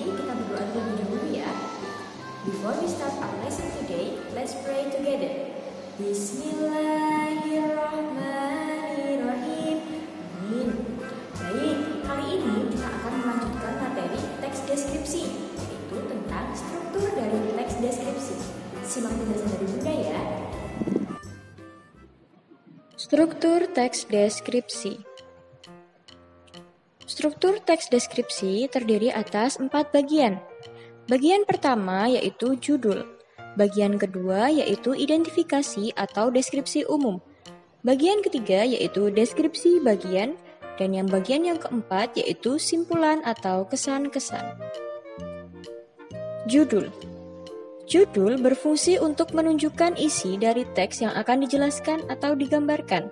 Mari kita berdoa terlebih dahulu ya. Before we start our lesson today, let's pray together. Bismillahirrahmanirrahim. Amin. Baik, kali ini kita akan melanjutkan materi teks deskripsi, yaitu tentang struktur dari teks deskripsi. Simak penjelasan dari Bunda ya. Struktur teks deskripsi. Struktur teks deskripsi terdiri atas 4 bagian. Bagian pertama yaitu judul. Bagian kedua yaitu identifikasi atau deskripsi umum. Bagian ketiga yaitu deskripsi bagian. Dan yang bagian yang keempat yaitu simpulan atau kesan-kesan. Judul. Judul berfungsi untuk menunjukkan isi dari teks yang akan dijelaskan atau digambarkan.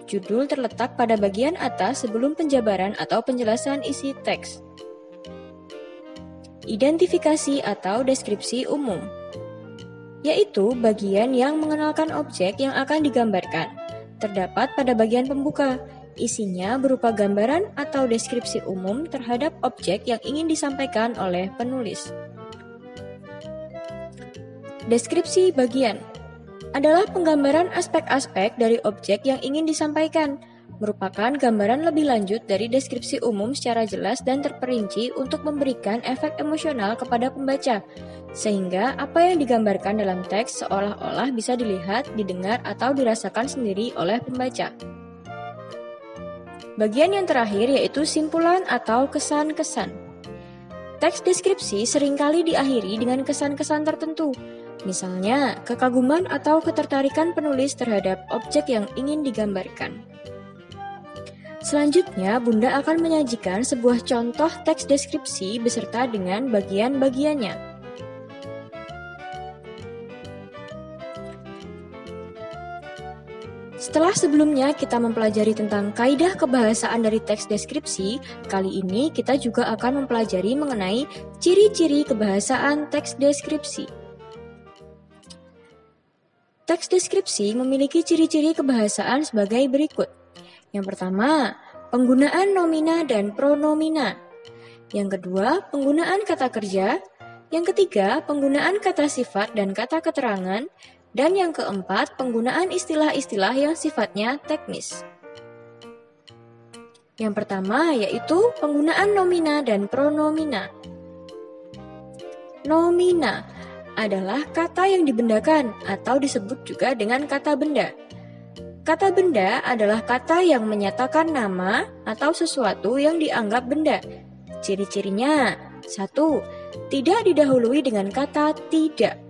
Judul terletak pada bagian atas sebelum penjabaran atau penjelasan isi teks. Identifikasi atau deskripsi umum, yaitu bagian yang mengenalkan objek yang akan digambarkan. Terdapat pada bagian pembuka. Isinya berupa gambaran atau deskripsi umum terhadap objek yang ingin disampaikan oleh penulis. Deskripsi bagian adalah penggambaran aspek-aspek dari objek yang ingin disampaikan, merupakan gambaran lebih lanjut dari deskripsi umum secara jelas dan terperinci untuk memberikan efek emosional kepada pembaca, sehingga apa yang digambarkan dalam teks seolah-olah bisa dilihat, didengar, atau dirasakan sendiri oleh pembaca. Bagian yang terakhir yaitu simpulan atau kesan-kesan. Teks deskripsi seringkali diakhiri dengan kesan-kesan tertentu. Misalnya, kekaguman atau ketertarikan penulis terhadap objek yang ingin digambarkan. Selanjutnya, Bunda akan menyajikan sebuah contoh teks deskripsi beserta dengan bagian-bagiannya. Setelah sebelumnya kita mempelajari tentang kaidah kebahasaan dari teks deskripsi, kali ini kita juga akan mempelajari mengenai ciri-ciri kebahasaan teks deskripsi. Teks deskripsi memiliki ciri-ciri kebahasaan sebagai berikut. Yang pertama, penggunaan nomina dan pronomina. Yang kedua, penggunaan kata kerja. Yang ketiga, penggunaan kata sifat dan kata keterangan. Dan yang keempat, penggunaan istilah-istilah yang sifatnya teknis. Yang pertama yaitu penggunaan nomina dan pronomina. Nomina adalah kata yang dibendakan atau disebut juga dengan kata benda. Kata benda adalah kata yang menyatakan nama atau sesuatu yang dianggap benda. Ciri-cirinya: 1. Tidak didahului dengan kata tidak.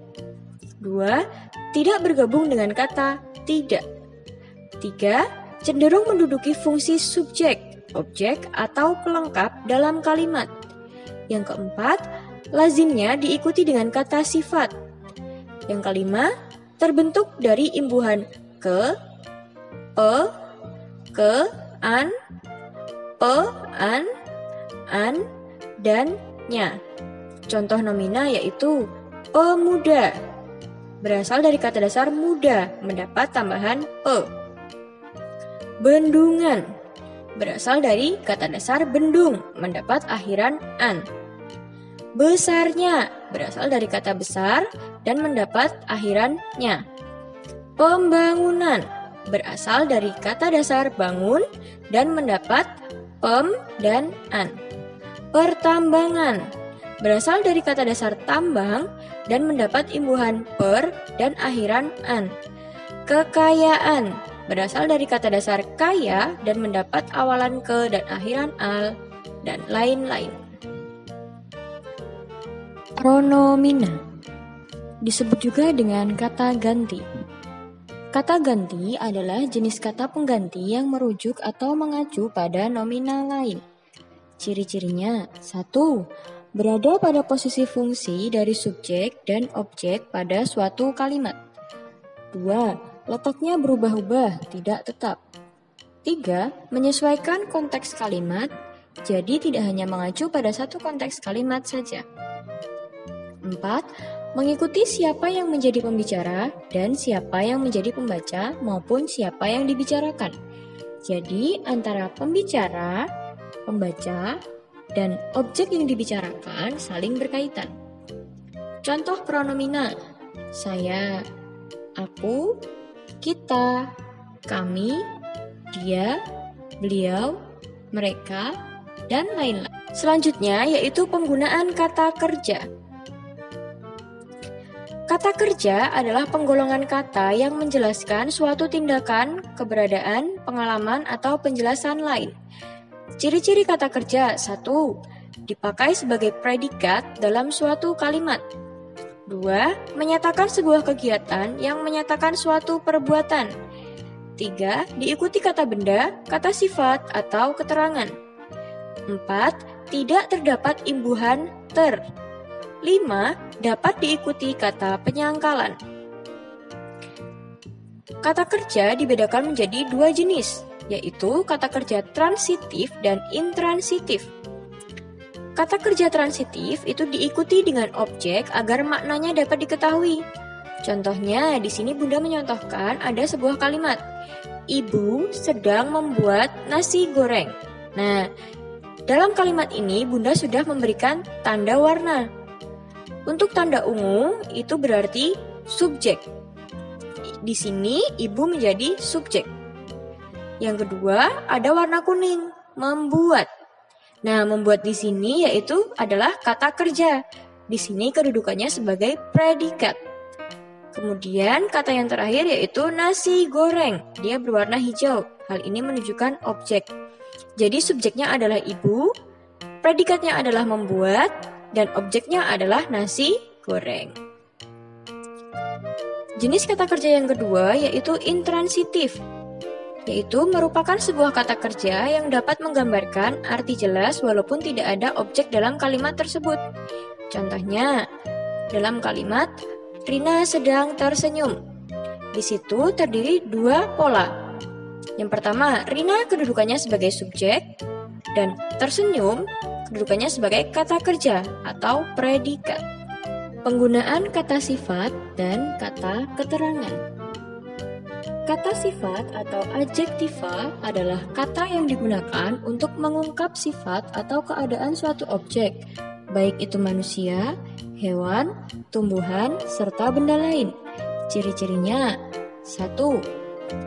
2. Tidak bergabung dengan kata tidak. 3. Cenderung menduduki fungsi subjek, objek, atau pelengkap dalam kalimat. Yang keempat, lazimnya diikuti dengan kata sifat. Yang kelima, terbentuk dari imbuhan ke, pe, ke, an, dan nya. Contoh nomina yaitu pemuda. Berasal dari kata dasar muda, mendapat tambahan pe. Bendungan. Berasal dari kata dasar bendung, mendapat akhiran an. Besarnya berasal dari kata besar dan mendapat akhiran nya. Pembangunan berasal dari kata dasar bangun dan mendapat pem dan an. Pertambangan berasal dari kata dasar tambang dan mendapat imbuhan per dan akhiran an. Kekayaan berasal dari kata dasar kaya dan mendapat awalan ke dan akhiran al, dan lain-lain. Pronomina disebut juga dengan kata ganti. Kata ganti adalah jenis kata pengganti yang merujuk atau mengacu pada nomina lain. Ciri-cirinya: 1. Berada pada posisi fungsi dari subjek dan objek pada suatu kalimat. 2. Letaknya berubah-ubah, tidak tetap. 3. Menyesuaikan konteks kalimat, jadi tidak hanya mengacu pada satu konteks kalimat saja. 4. Mengikuti siapa yang menjadi pembicara dan siapa yang menjadi pembaca maupun siapa yang dibicarakan. Jadi antara pembicara, pembaca, dan objek yang dibicarakan saling berkaitan. Contoh pronomina: saya, aku, kita, kami, dia, beliau, mereka, dan lain-lain. Selanjutnya yaitu penggunaan kata kerja. Kata kerja adalah penggolongan kata yang menjelaskan suatu tindakan, keberadaan, pengalaman, atau penjelasan lain. Ciri-ciri kata kerja: 1. Dipakai sebagai predikat dalam suatu kalimat. 2. Menyatakan sebuah kegiatan yang menyatakan suatu perbuatan. 3. Diikuti kata benda, kata sifat, atau keterangan. 4. Tidak terdapat imbuhan ter. 5. Dapat diikuti kata penyangkalan. Kata kerja dibedakan menjadi dua jenis, yaitu kata kerja transitif dan intransitif. Kata kerja transitif itu diikuti dengan objek agar maknanya dapat diketahui. Contohnya, di sini Bunda menyontohkan ada sebuah kalimat, Ibu sedang membuat nasi goreng. Nah, dalam kalimat ini Bunda sudah memberikan tanda warna. Untuk tanda ungu itu berarti subjek. Di sini ibu menjadi subjek. Yang kedua ada warna kuning, membuat. Nah, membuat di sini yaitu adalah kata kerja. Di sini kedudukannya sebagai predikat. Kemudian kata yang terakhir yaitu nasi goreng. Dia berwarna hijau. Hal ini menunjukkan objek. Jadi subjeknya adalah ibu, predikatnya adalah membuat, dan objeknya adalah nasi goreng. Jenis kata kerja yang kedua yaitu intransitif, yaitu merupakan sebuah kata kerja yang dapat menggambarkan arti jelas walaupun tidak ada objek dalam kalimat tersebut. Contohnya, dalam kalimat Rina sedang tersenyum. Di situ terdiri dua pola. Yang pertama, Rina kedudukannya sebagai subjek dan tersenyum kedudukannya sebagai kata kerja atau predikat. Penggunaan kata sifat dan kata keterangan. Kata sifat atau adjektiva adalah kata yang digunakan untuk mengungkap sifat atau keadaan suatu objek, baik itu manusia, hewan, tumbuhan, serta benda lain. Ciri-cirinya: 1.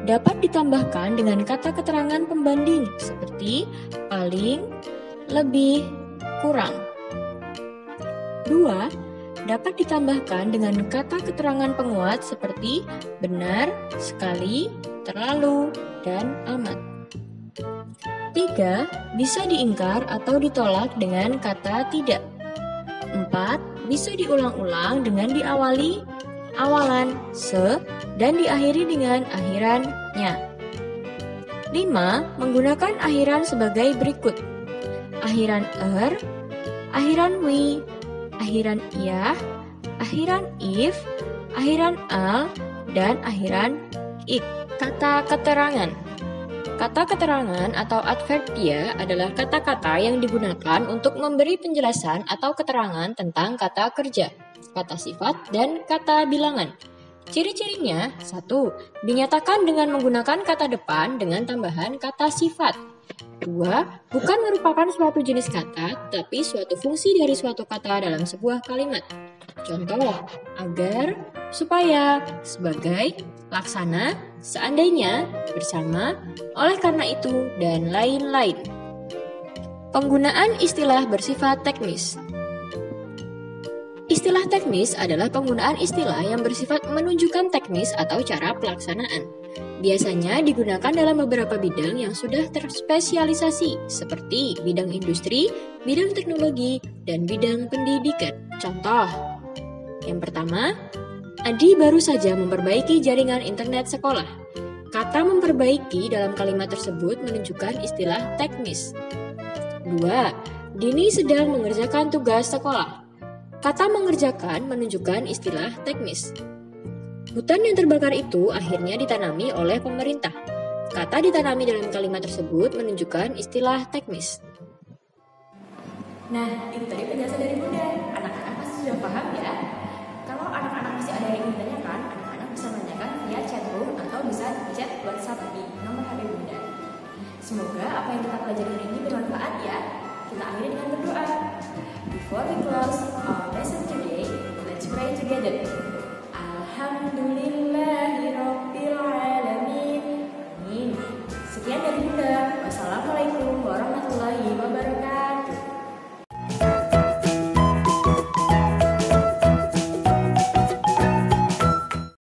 Dapat ditambahkan dengan kata keterangan pembanding seperti paling, lebih, kurang. 2. Dapat ditambahkan dengan kata keterangan penguat seperti benar, sekali, terlalu, dan amat. 3. Bisa diingkar atau ditolak dengan kata tidak. 4. Bisa diulang-ulang dengan diawali awalan, se, dan diakhiri dengan akhirannya. 5. Menggunakan akhiran sebagai berikut: akhiran akhiran wi, akhiran iyah, akhiran if, akhiran al, dan akhiran ik. Kata keterangan. Kata keterangan atau adverbia adalah kata-kata yang digunakan untuk memberi penjelasan atau keterangan tentang kata kerja, kata sifat, dan kata bilangan. Ciri-cirinya: 1. Dinyatakan dengan menggunakan kata depan dengan tambahan kata sifat. 2. Bukan merupakan suatu jenis kata, tapi suatu fungsi dari suatu kata dalam sebuah kalimat. Contoh: agar, supaya, sebagai, laksana, seandainya, bersama, oleh karena itu, dan lain-lain. Penggunaan istilah bersifat teknis. Istilah teknis adalah penggunaan istilah yang bersifat menunjukkan teknis atau cara pelaksanaan. Biasanya digunakan dalam beberapa bidang yang sudah terspesialisasi, seperti bidang industri, bidang teknologi, dan bidang pendidikan. Contoh, yang pertama, Adi baru saja memperbaiki jaringan internet sekolah. Kata memperbaiki dalam kalimat tersebut menunjukkan istilah teknis. 2. Dini sedang mengerjakan tugas sekolah. Kata mengerjakan menunjukkan istilah teknis. Hutan yang terbakar itu akhirnya ditanami oleh pemerintah. Kata ditanami dalam kalimat tersebut menunjukkan istilah teknis. Nah, itu tadi penjelasan dari Bunda. Anak-anak pasti sudah paham ya? Kalau anak-anak masih ada yang ingin ditanyakan, anak-anak bisa menanyakan via chat room atau bisa chat WhatsApp di nomor HP Bunda. Semoga apa yang kita pelajari hari ini bermanfaat ya. kita akhiri dengan berdoa. Before we close our lesson today, let's pray together. Alhamdulillahirabbil alamin. Amin. Sekian dari Bunda. Wassalamualaikum warahmatullahi wabarakatuh.